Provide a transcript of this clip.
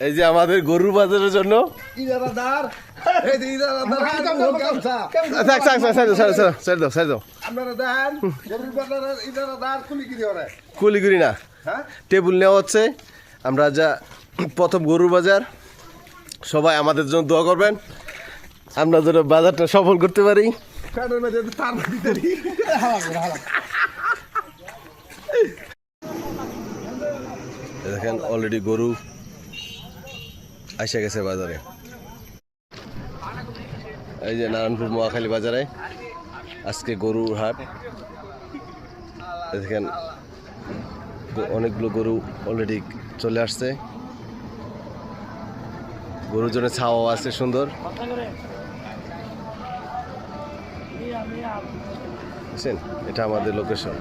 এই যে আমাদের গরুর বাজারের জন্য কুলিগুড়ি না টেবিল নেওয়া হচ্ছে। আমরা যা প্রথম গরুর বাজার, সবাই আমাদের জন্য দোয়া করবেন, আমরা যেন বাজারটা সফল করতে পারি। দেখেন অলরেডি গরু এসে গেছে বাজারে। এই যে নারায়ণপুর মহাখালী বাজারে আজকে গরুর হাট। দেখেন অনেকগুলো গরু অলরেডি চলে আসছে। গরুর জন্য ছাওয়া আছে সুন্দর। এটা আমাদের লোকেশন।